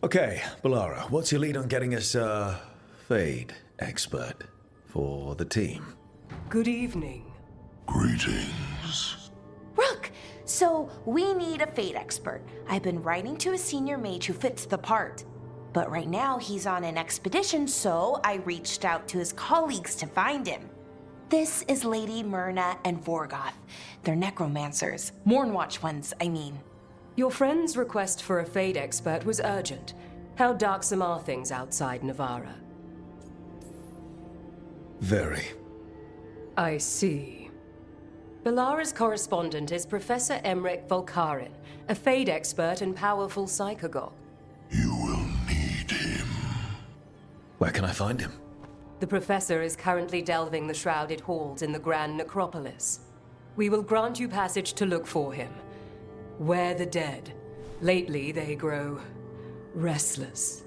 Okay, Balara, what's your lead on getting us a Fade expert for the team? Good evening. Greetings. Rook, so we need a Fade expert. I've been writing to a senior mage who fits the part. But right now he's on an expedition, so I reached out to his colleagues to find him. This is Lady Myrna and Vorgoth. They're necromancers. Mournwatch ones, I mean. Your friend's request for a Fade expert was urgent. How darksome are things outside Navarra? Very. I see. Balara's correspondent is Professor Emmerich Volkarin, a Fade expert and powerful psychagogue. You will need him. Where can I find him? The Professor is currently delving the shrouded halls in the Grand Necropolis. We will grant you passage to look for him. Where the dead. Lately they grow restless.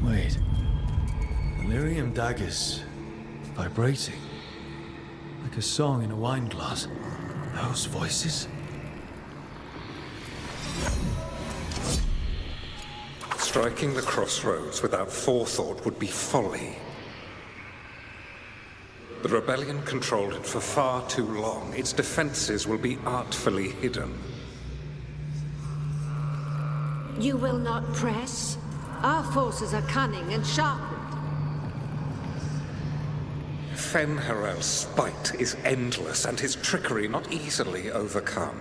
Wait. Delirium daggers. Vibrating. Like a song in a wine glass. Those voices? Striking the crossroads without forethought would be folly. The rebellion controlled it for far too long. Its defenses will be artfully hidden. You will not press? Our forces are cunning and sharpened. Fen'Harel's spite is endless, and his trickery not easily overcome.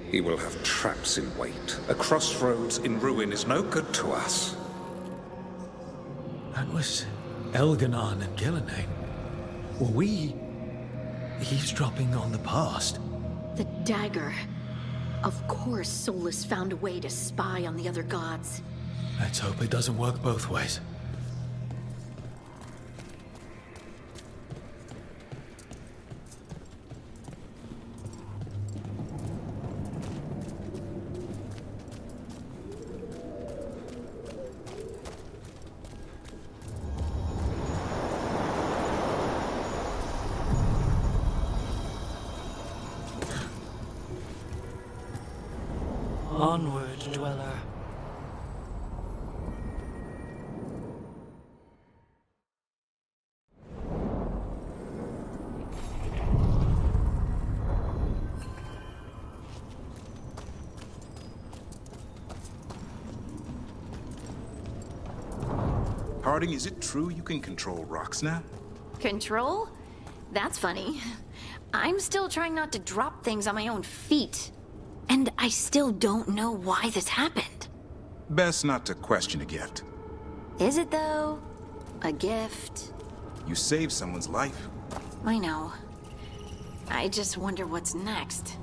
He will have traps in wait. A crossroads in ruin is no good to us. That was Elganon and Gillenane. Were we eavesdropping on the past? The dagger. Of course Solus found a way to spy on the other gods. Let's hope it doesn't work both ways. Onward, dweller. Harding, is it true you can control rocks now? Control? That's funny. I'm still trying not to drop things on my own feet. And I still don't know why this happened. Best not to question a gift. Is it though? A gift? You saved someone's life. I know. I just wonder what's next.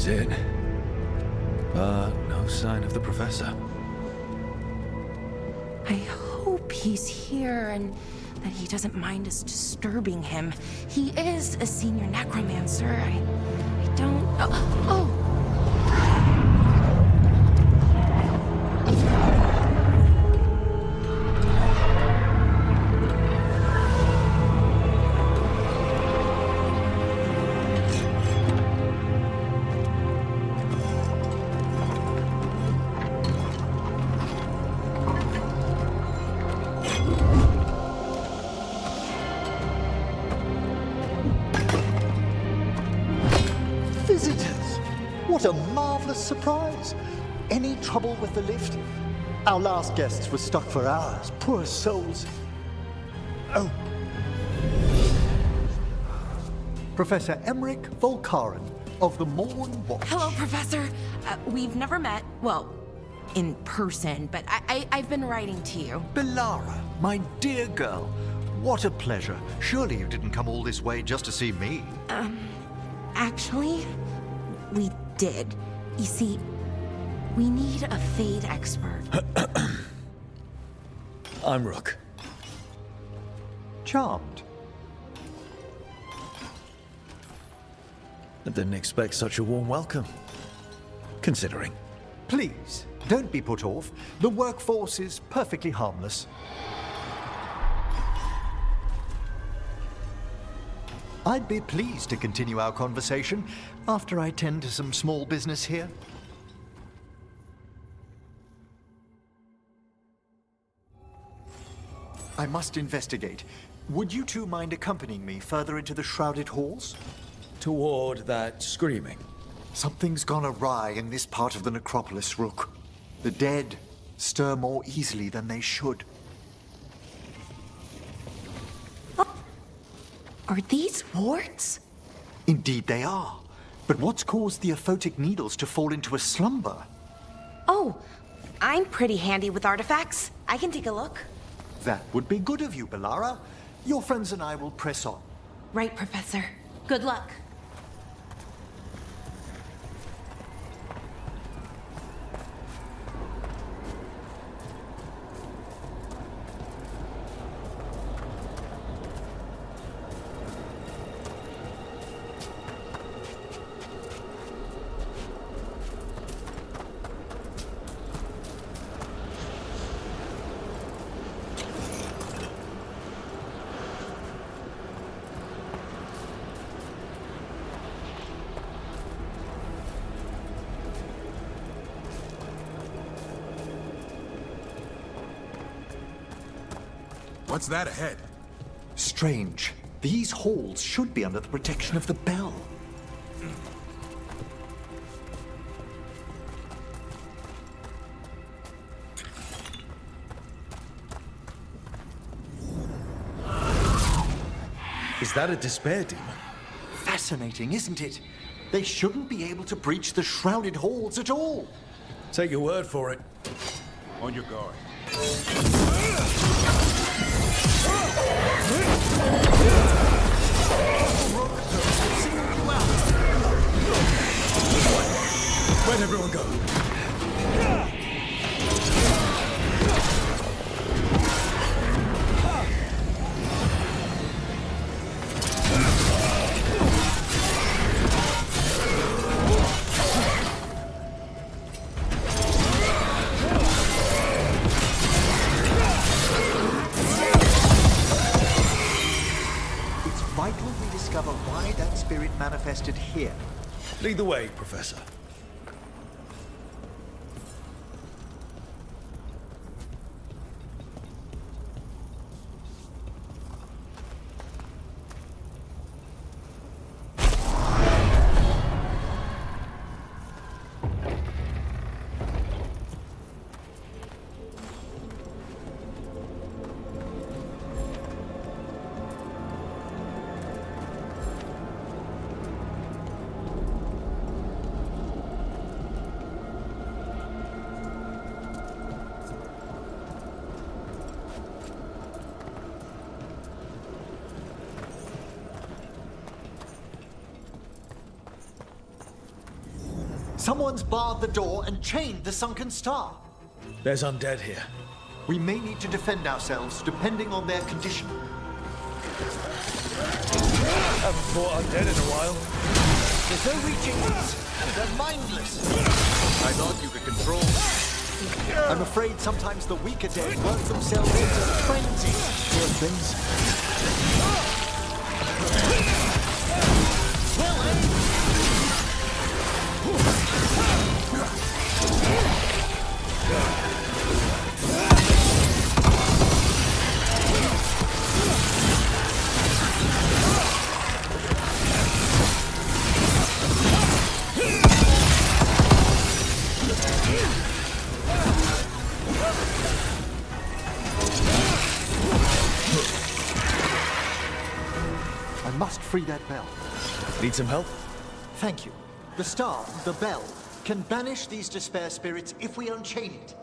is it. But no sign of the professor. I hope he's here and that he doesn't mind us disturbing him. He is a senior necromancer. I don't... Oh! Visitors! What a marvelous surprise! Any trouble with the lift? Our last guests were stuck for hours. Poor souls. Oh. Professor Emmerich Volkaren of the Morn Watch. Hello, Professor. We've never met, well, in person, but I've been writing to you. Belara, my dear girl. What a pleasure. Surely you didn't come all this way just to see me. Actually, we did. You see, we need a fate expert. I'm Rook. Charmed. I didn't expect such a warm welcome. Considering. Please, don't be put off. The workforce is perfectly harmless. I'd be pleased to continue our conversation after I tend to some small business here. I must investigate. Would you two mind accompanying me further into the shrouded halls? Toward that screaming. Something's gone awry in this part of the necropolis, Rook. The dead stir more easily than they should. Are these warts? Indeed they are. But what's caused the aphotic needles to fall into a slumber? Oh, I'm pretty handy with artifacts. I can take a look. That would be good of you, Belara. Your friends and I will press on. Right, Professor. Good luck. What's that ahead? Strange. These halls should be under the protection of the bell. Is that a despair demon? Fascinating, isn't it? They shouldn't be able to breach the shrouded halls at all. Take your word for it. On your guard. Where'd everyone go? It's vital we discover why that spirit manifested here. Lead the way, Professor. Someone's barred the door and chained the sunken star. There's undead here. We may need to defend ourselves depending on their condition. Haven't fought undead in a while. There's no reaching these. They're mindless. I thought you could control them. I'm afraid sometimes the weaker dead work themselves into frenzy. Poor things. I must free that bell. Need some help? Thank you. The star, the bell, can banish these despair spirits if we unchain it.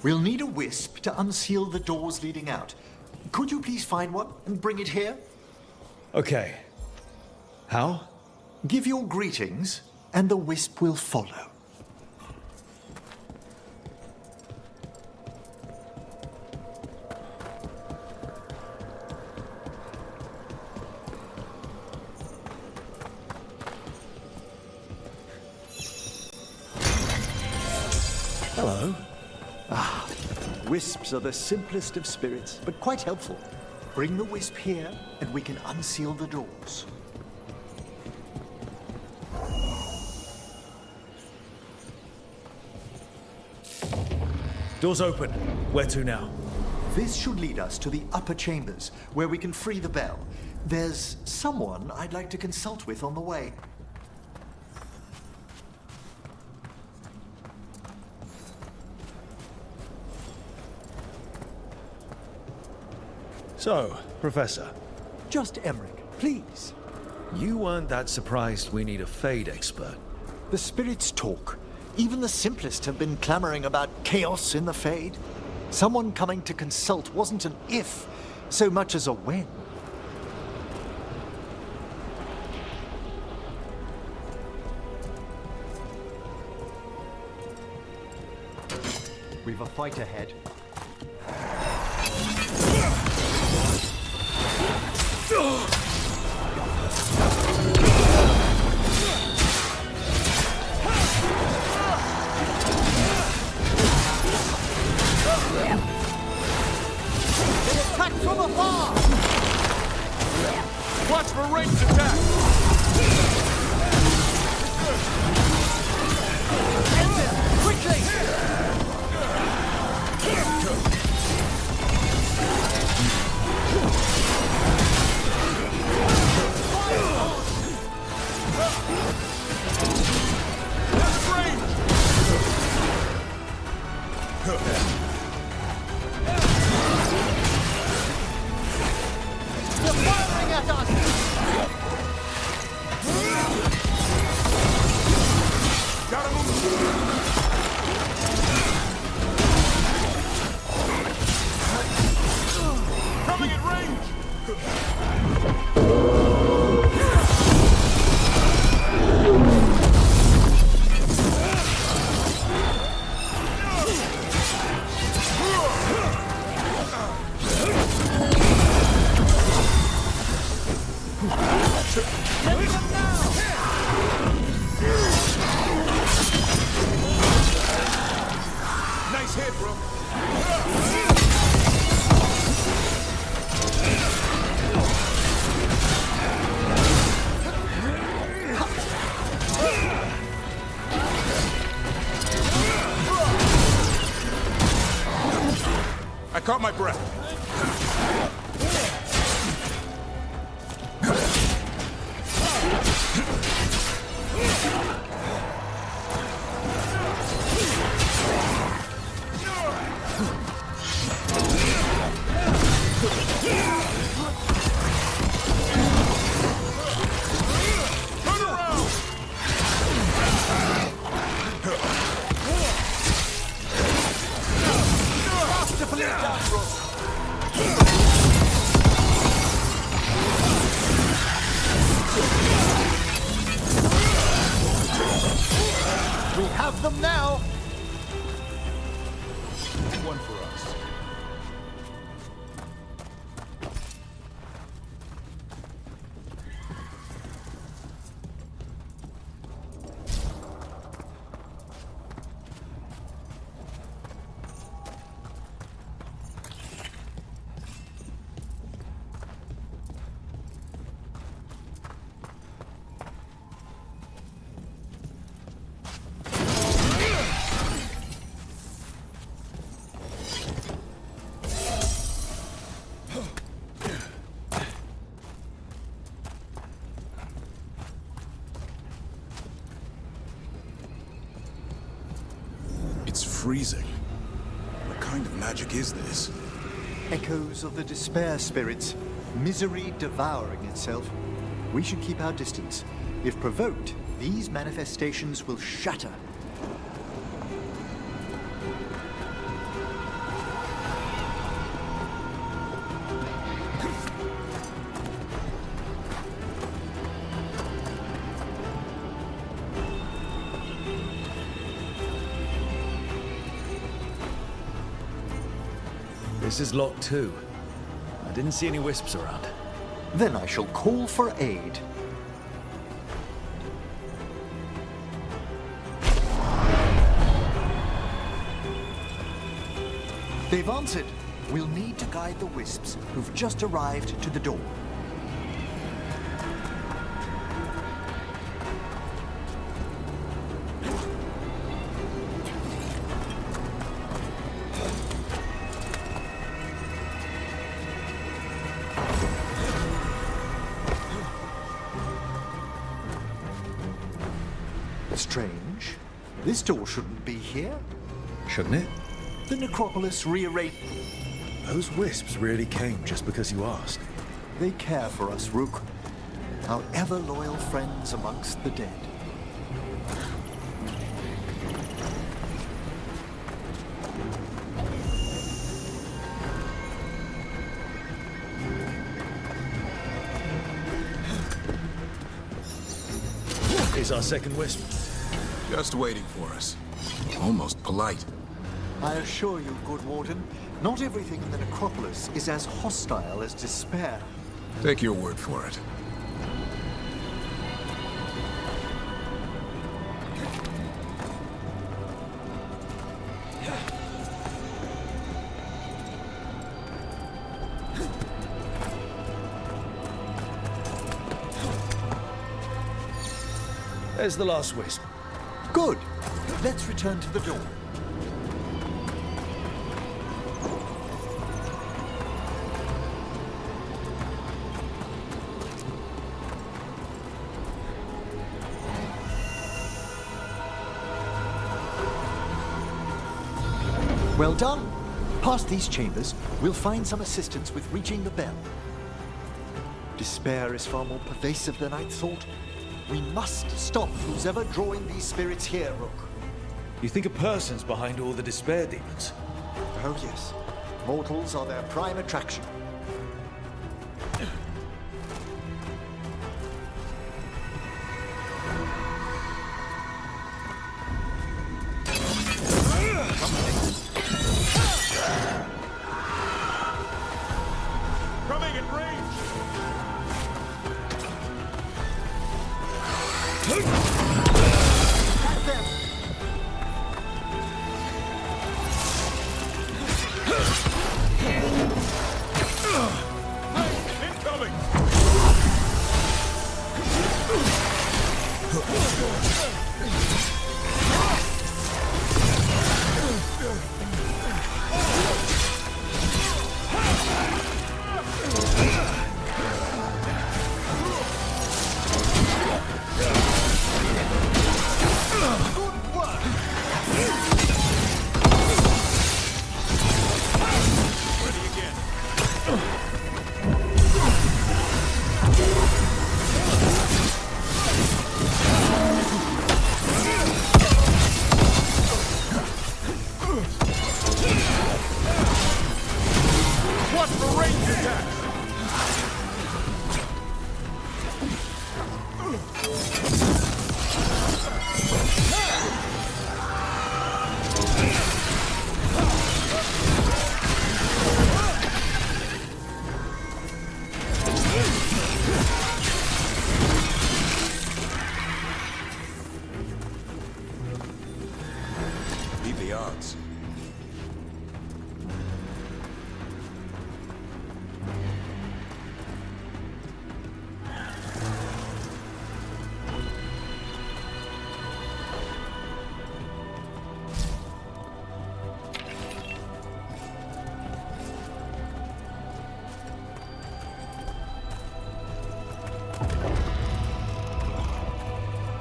We'll need a wisp to unseal the doors leading out. Could you please find one and bring it here? Okay. How? Give your greetings, and the wisp will follow. Hello. Wisps are the simplest of spirits, but quite helpful. Bring the wisp here, and we can unseal the doors. Door's open. Where to now? This should lead us to the upper chambers, where we can free the bell. There's someone I'd like to consult with on the way. So, Professor, Just Emmerich, please. you weren't that surprised we need a Fade expert. The spirits talk. Even the simplest have been clamoring about chaos in the Fade. Someone coming to consult wasn't an if, so much as a when. We've a fight ahead. Attack from afar! Watch for ranged attack! End it! Quickly! They're firing at us! Gotta move! Coming at range! Nice hit, bro. I caught my breath. Turn around! freezing. What kind of magic is this? Echoes of the despair spirits, misery devouring itself. We should keep our distance. If provoked, these manifestations will shatter. This is locked too. I didn't see any wisps around. Then I shall call for aid. They've answered. We'll need to guide the wisps who've just arrived to the door. Strange. This door shouldn't be here. Shouldn't it? The necropolis rearranged. Those wisps really came just because you asked. They care for us, Rook. Our ever-loyal friends amongst the dead. Here's our second wisp. Just waiting for us. Almost polite. I assure you, good Warden, not everything in the necropolis is as hostile as despair. Take your word for it. There's the last wisp. Good. Let's return to the door. Well done. Past these chambers, we'll find some assistance with reaching the bell. Despair is far more pervasive than I'd thought. We must stop who's ever drawing these spirits here, Rook. You think a person's behind all the despair demons? Oh yes. Mortals are their prime attraction. Coming in range! Incoming! Watch for ranged attack! Beat the odds.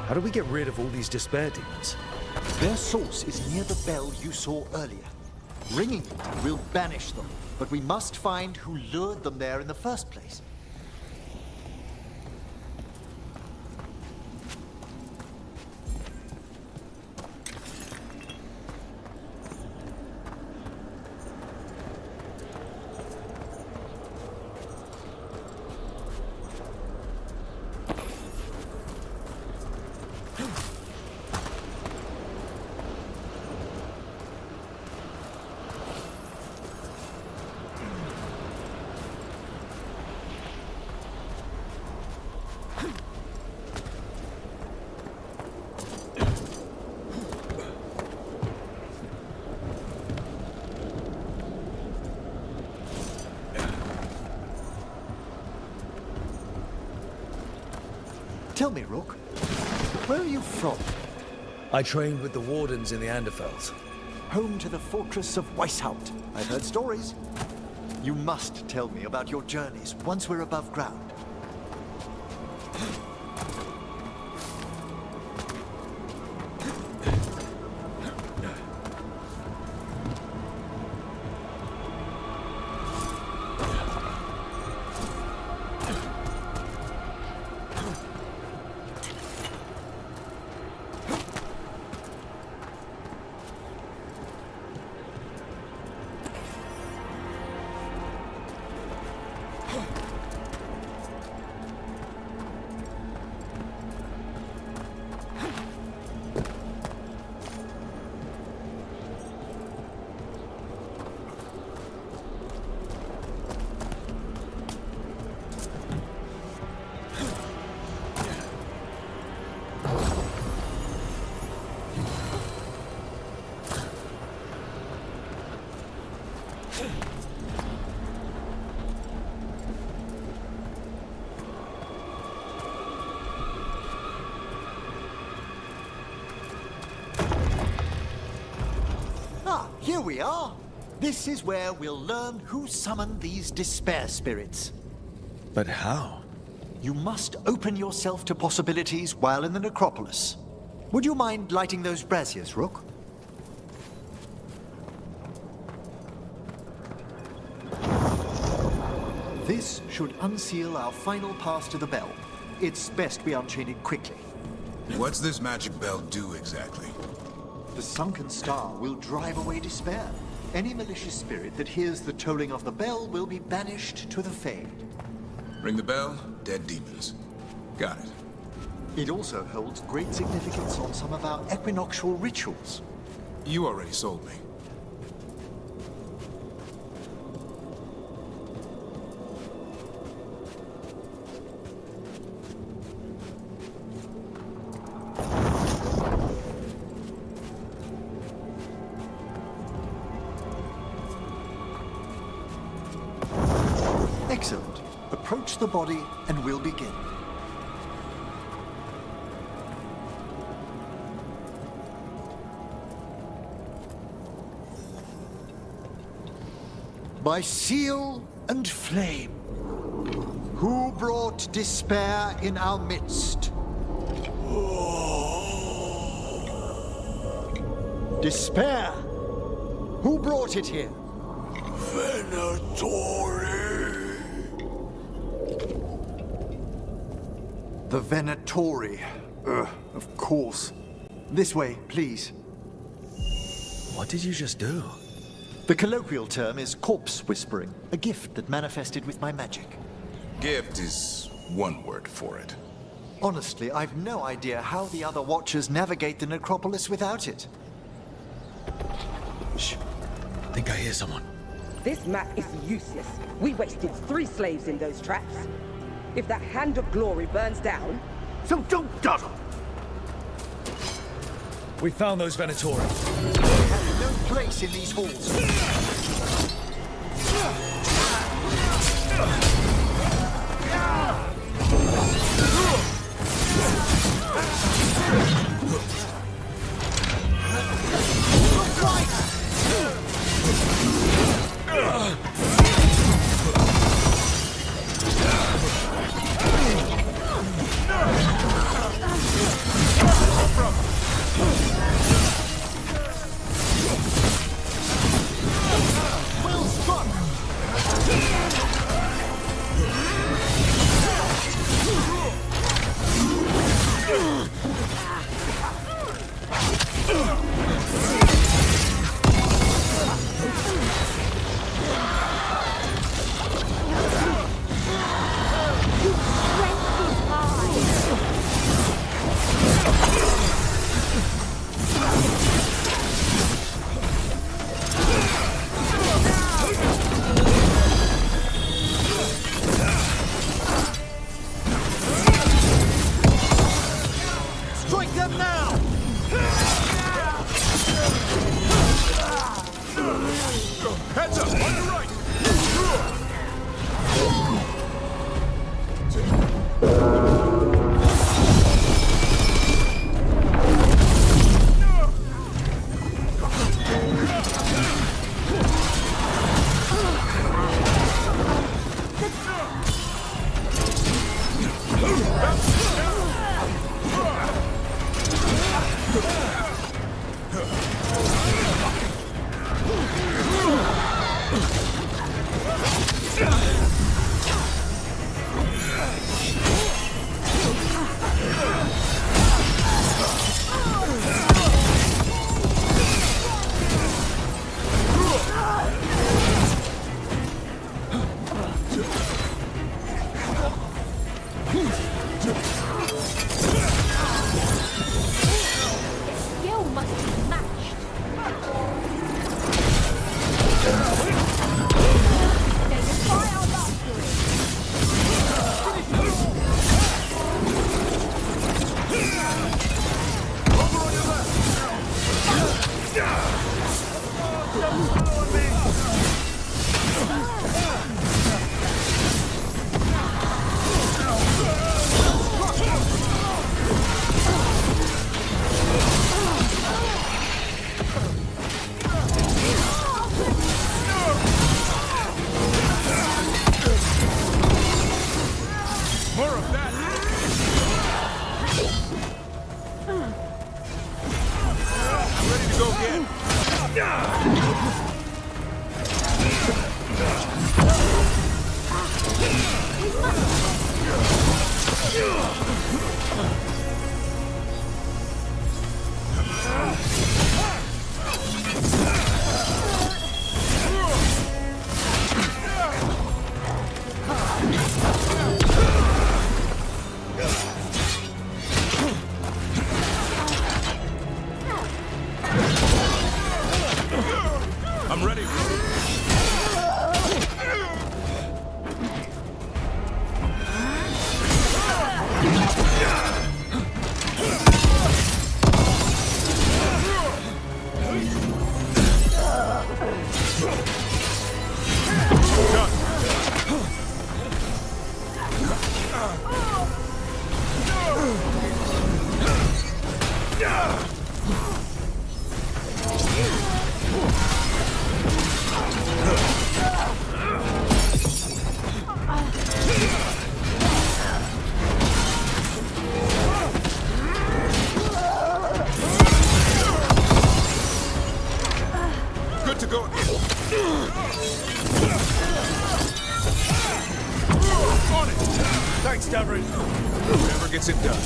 How do we get rid of all these despair demons? Their source is near the bell you saw earlier. Ringing it will banish them, but we must find who lured them there in the first place. Tell me, Rook, where are you from? I trained with the Wardens in the Anderfels. Home to the fortress of Weishaupt. I've heard stories. You must tell me about your journeys once we're above ground. Here we are. This is where we'll learn who summoned these despair spirits. But how? You must open yourself to possibilities while in the necropolis. Would you mind lighting those braziers, Rook? This should unseal our final pass to the bell. It's best we unchain it quickly. What's this magic bell do exactly? The sunken star will drive away despair. Any malicious spirit that hears the tolling of the bell will be banished to the Fade. Ring the bell, dead demons. Got it. It also holds great significance on some of our equinoctial rituals. You already sold me. Excellent. Approach the body and we'll begin. By seal and flame, who brought despair in our midst? Despair! Who brought it here? Venatori! The Venatori. Of course. This way, please. What did you just do? The colloquial term is corpse whispering, a gift that manifested with my magic. Gift is one word for it. Honestly, I've no idea how the other Watchers navigate the necropolis without it. Shh. I think I hear someone. This map is useless. We wasted 3 slaves in those traps. If that Hand of Glory burns down... So don't dawdle! We found those Venatori. They have no place in these halls. Thanks, Davrin. Whoever gets it done.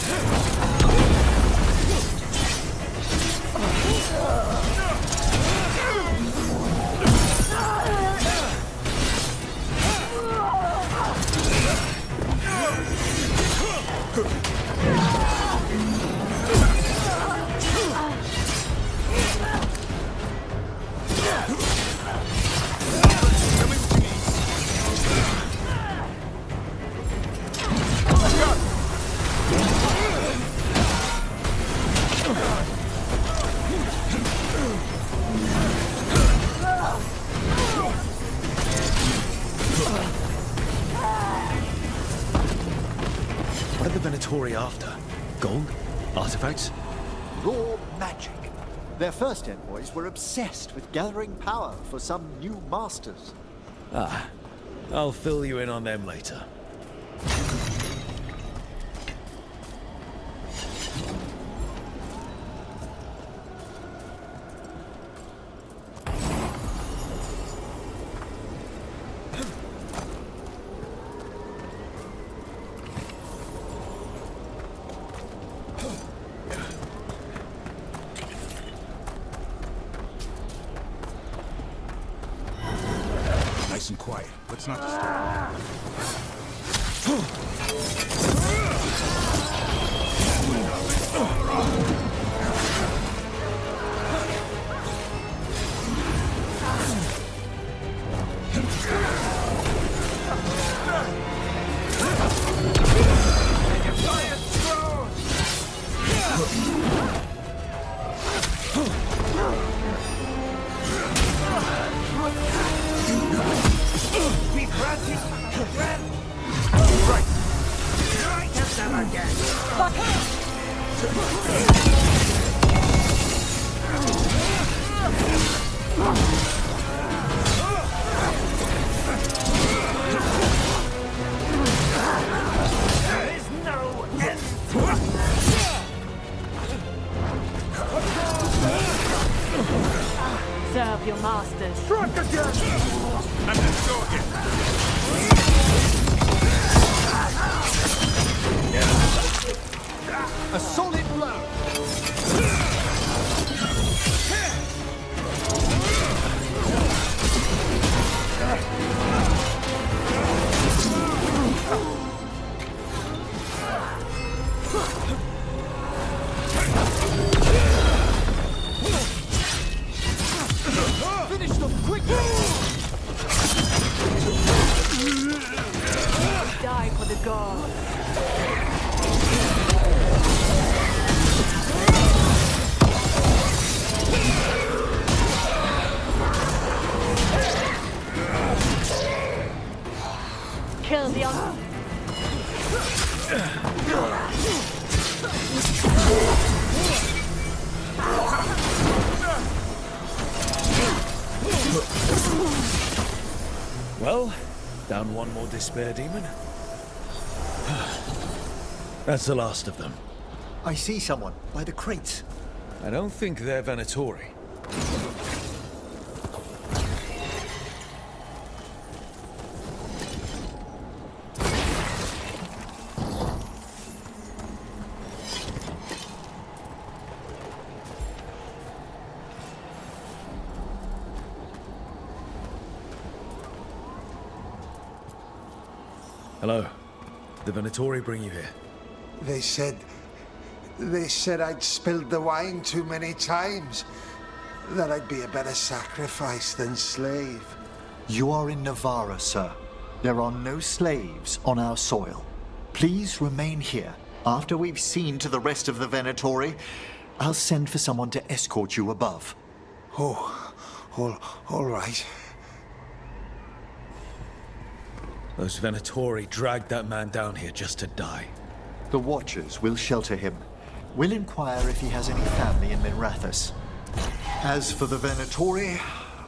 What are the Venatori after? Gold? Artifacts? Raw magic. Their first envoys were obsessed with gathering power for some new masters. Ah, I'll fill you in on them later. Nice and quiet. Let's not disturb. your masters. Strike again! And let's go again! A solid blow! Finish them quickly! Die for the god. Kill the un- Well, down one more despair demon. That's the last of them. I see someone by the crates. I don't think they're Venatori. Hello. Did the Venatori bring you here? They said I'd spilled the wine too many times. That I'd be a better sacrifice than slave. You are in Navarra, sir. There are no slaves on our soil. Please remain here. After we've seen to the rest of the Venatori, I'll send for someone to escort you above. Oh, all right. Those Venatori dragged that man down here just to die. The Watchers will shelter him. We'll inquire if he has any family in Minrathous. As for the Venatori,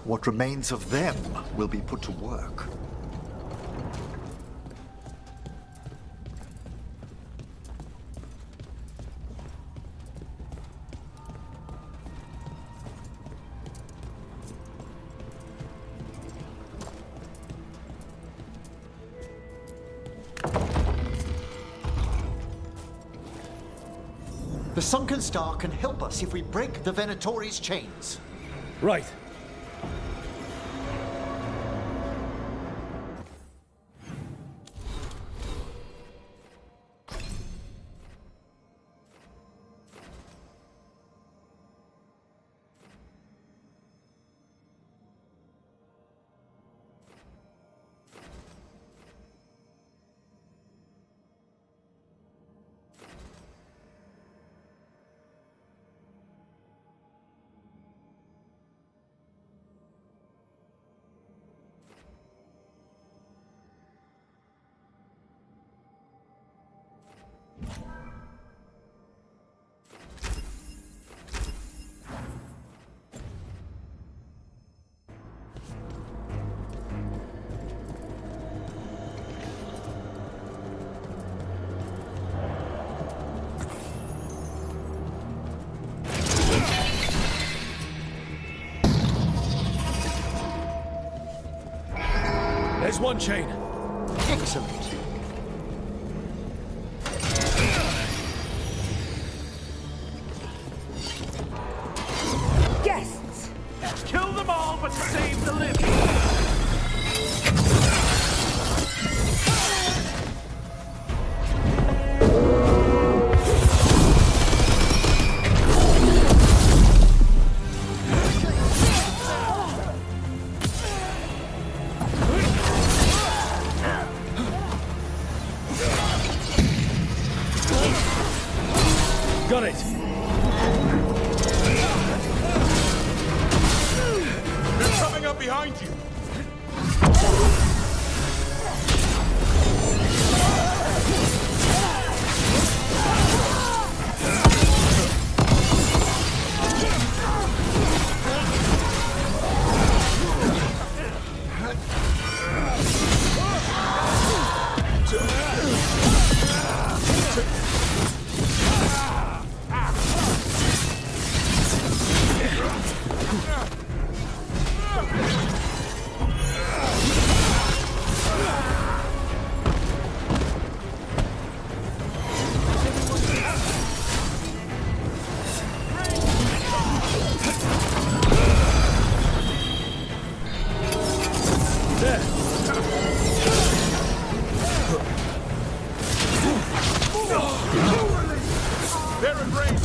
what remains of them will be put to work. The Sunken Star can help us if we break the Venatori's chains. Right. There's one chain. Excellent. Guests! Kill them all, but save the living! Got it. They're coming up behind you! They're in range!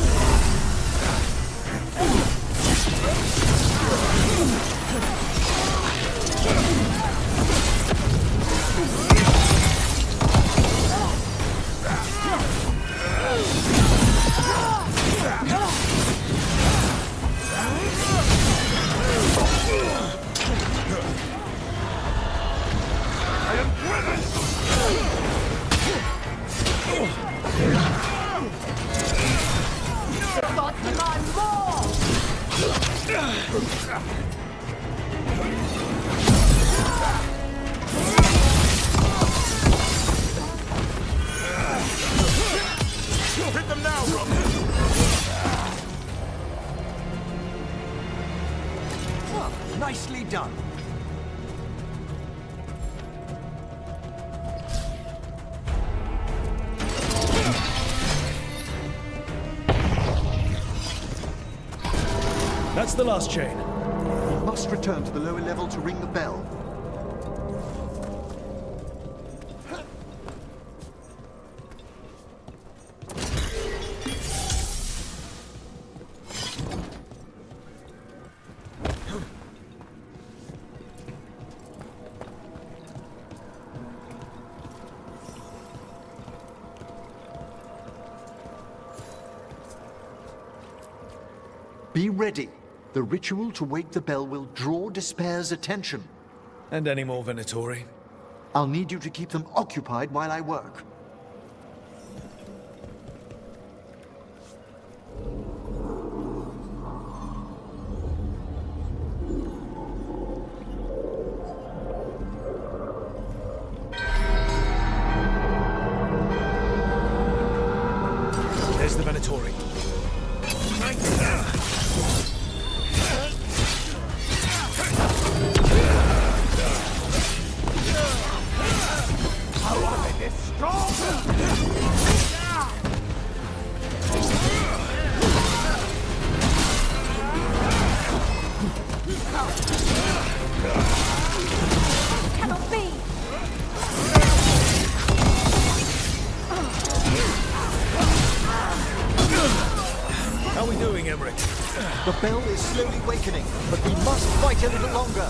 Hit them now, Roman! Well, nicely done. That's the last chain. We must return to the lower level to ring the bell. Be ready. The ritual to wake the bell will draw Despair's attention. And any more Venatori? I'll need you to keep them occupied while I work. There's the Venatori. How are we doing, Emmerich? The bell is slowly wakening, but we must fight a little longer.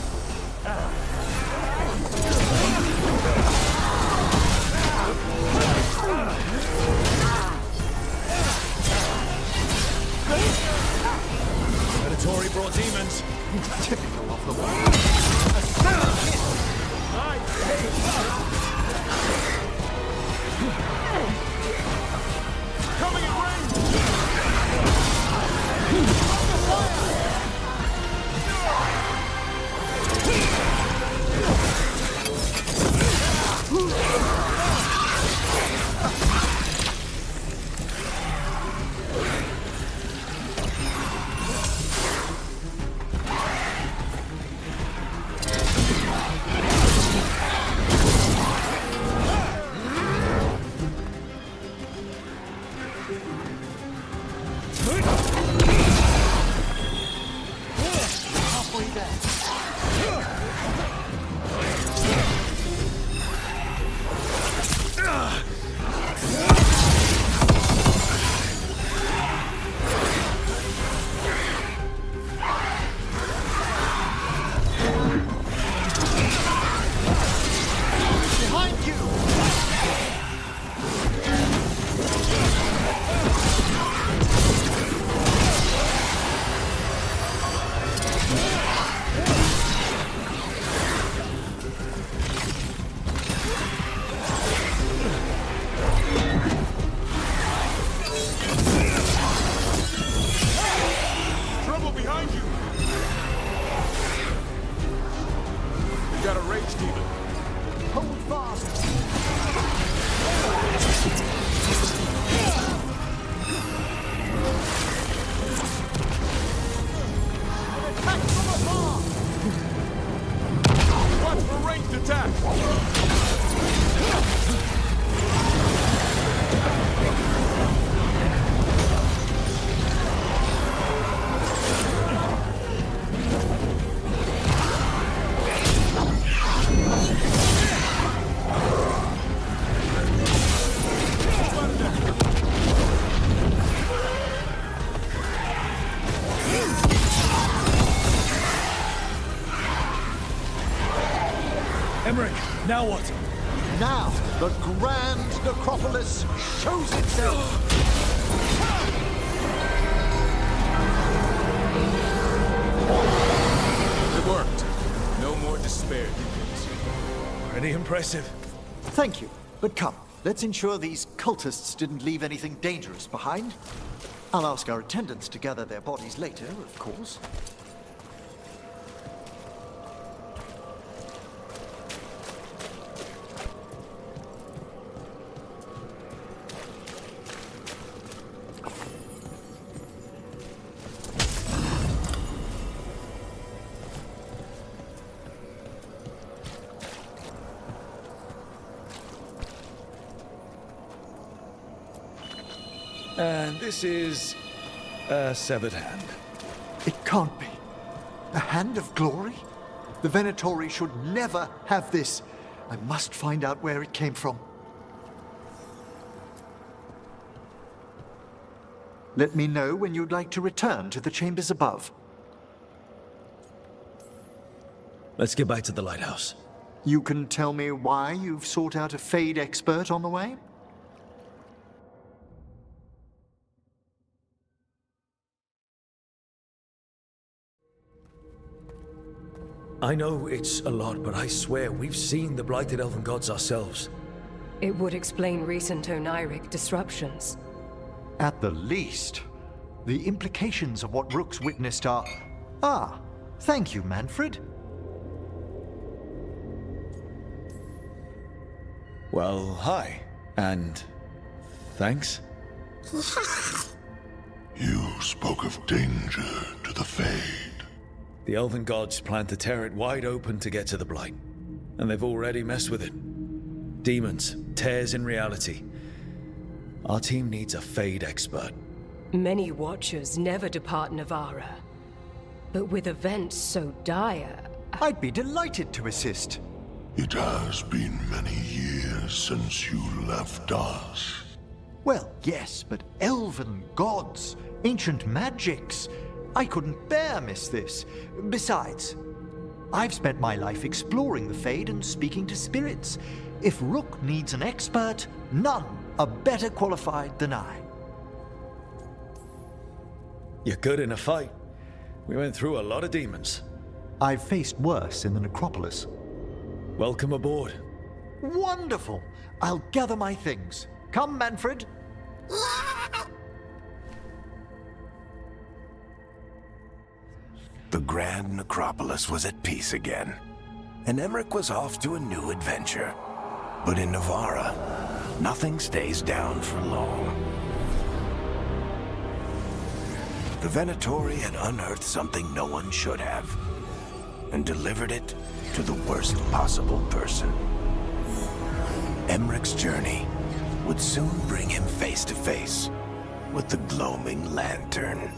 Venatori brought demons. Typical of them. Coming in range! Now what? Now, the grand necropolis shows itself! It worked. No more despair, Deacons. Pretty impressive. Thank you, but come, let's ensure these cultists didn't leave anything dangerous behind. I'll ask our attendants to gather their bodies later, of course. And this is a severed hand. It can't be. A hand of glory? The Venatori should never have this. I must find out where it came from. Let me know when you'd like to return to the chambers above. Let's get back to the lighthouse. You can tell me why you've sought out a Fade expert on the way? I know it's a lot, but I swear we've seen the blighted elven gods ourselves. It would explain recent Oniric disruptions. At the least. The implications of what Rook's witnessed are... Ah, thank you, Manfred. Well, hi. And... thanks? You spoke of danger to the Fade. The elven gods plan to tear it wide open to get to the Blight. And they've already messed with it. Demons, tears in reality. Our team needs a Fade expert. Many Watchers never depart Navara. But with events so dire... I'd be delighted to assist. It has been many years since you left us. Well, yes, but elven gods, ancient magics... I couldn't bear miss this. Besides, I've spent my life exploring the Fade and speaking to spirits. If Rook needs an expert, none are better qualified than I. You're good in a fight. We went through a lot of demons. I've faced worse in the necropolis. Welcome aboard. Wonderful! I'll gather my things. Come, Manfred. The Grand Necropolis was at peace again, and Emmerich was off to a new adventure. But in Navara, nothing stays down for long. The Venatori had unearthed something no one should have, and delivered it to the worst possible person. Emmerich's journey would soon bring him face to face with the gloaming lantern.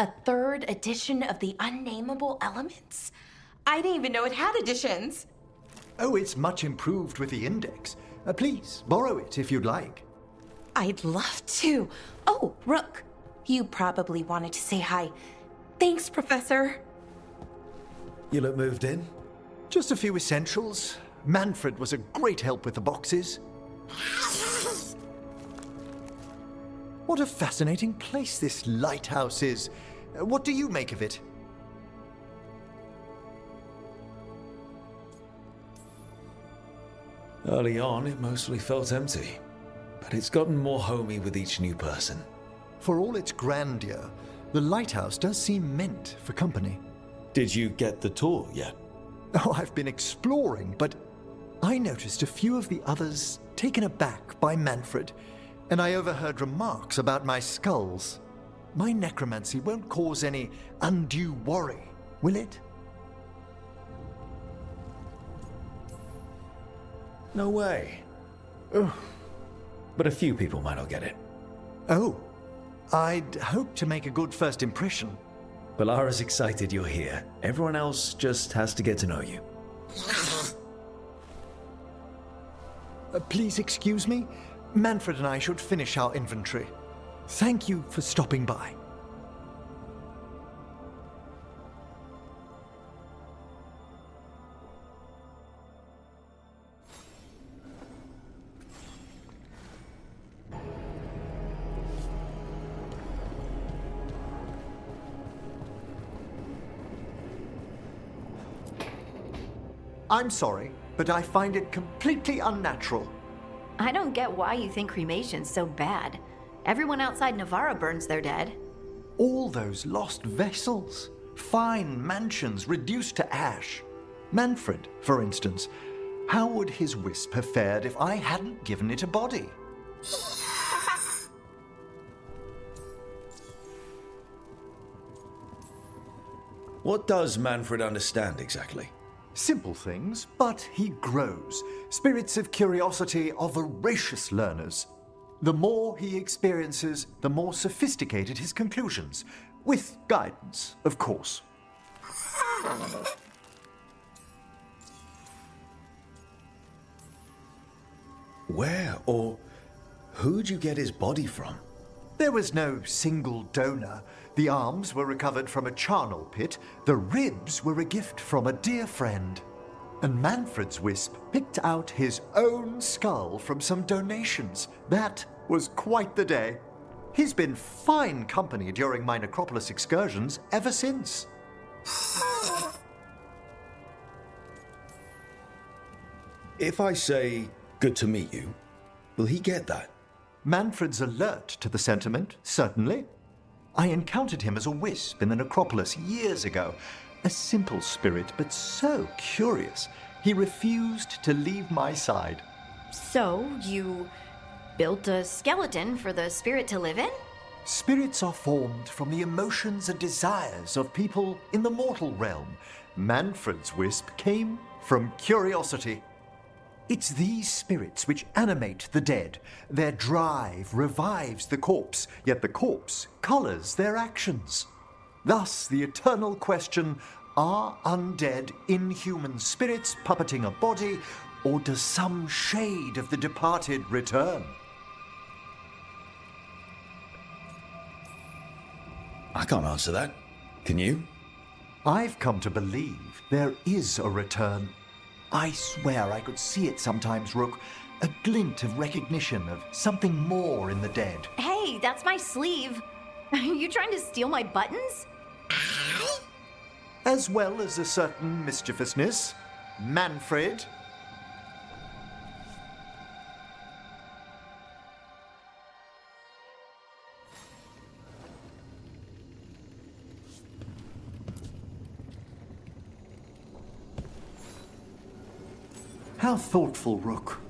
A 3rd edition of the Unnameable Elements? I didn't even know it had editions. Oh, it's much improved with the index. Please, borrow it if you'd like. I'd love to. Oh, Rook, you probably wanted to say hi. Thanks, Professor. You look moved in? Just a few essentials. Manfred was a great help with the boxes. What a fascinating place this lighthouse is. What do you make of it? Early on, it mostly felt empty, but it's gotten more homey with each new person. For all its grandeur, the lighthouse does seem meant for company. Did you get the tour yet? Oh, I've been exploring, but I noticed a few of the others taken aback by Manfred, and I overheard remarks about my skulls. My necromancy won't cause any undue worry, will it? No way. Ugh. But a few people might not get it. Oh, I'd hope to make a good first impression. Balara's excited you're here. Everyone else just has to get to know you. Please excuse me. Manfred and I should finish our inventory. Thank you for stopping by. I'm sorry, but I find it completely unnatural. I don't get why you think cremation's so bad. Everyone outside Navarra burns their dead. All those lost vessels, fine mansions reduced to ash. Manfred, for instance, how would his wisp have fared if I hadn't given it a body? What does Manfred understand exactly? Simple things, but he grows. Spirits of curiosity are voracious learners. The more he experiences, the more sophisticated his conclusions. With guidance, of course. Where or who'd you get his body from? There was no single donor. The arms were recovered from a charnel pit. The ribs were a gift from a dear friend. And Manfred's wisp picked out his own skull from some donations. That was quite the day. He's been fine company during my necropolis excursions ever since. If I say, good to meet you, will he get that? Manfred's alert to the sentiment, certainly. I encountered him as a wisp in the necropolis years ago. A simple spirit, but so curious. He refused to leave my side. So, you built a skeleton for the spirit to live in? Spirits are formed from the emotions and desires of people in the mortal realm. Manfred's wisp came from curiosity. It's these spirits which animate the dead. Their drive revives the corpse, yet the corpse colors their actions. Thus, the eternal question, are undead inhuman spirits puppeting a body, or does some shade of the departed return? I can't answer that. Can you? I've come to believe there is a return. I swear I could see it sometimes, Rook. A glint of recognition of something more in the dead. Hey, that's my sleeve. Are you trying to steal my buttons? As well as a certain mischievousness. Manfred. How thoughtful, Rook.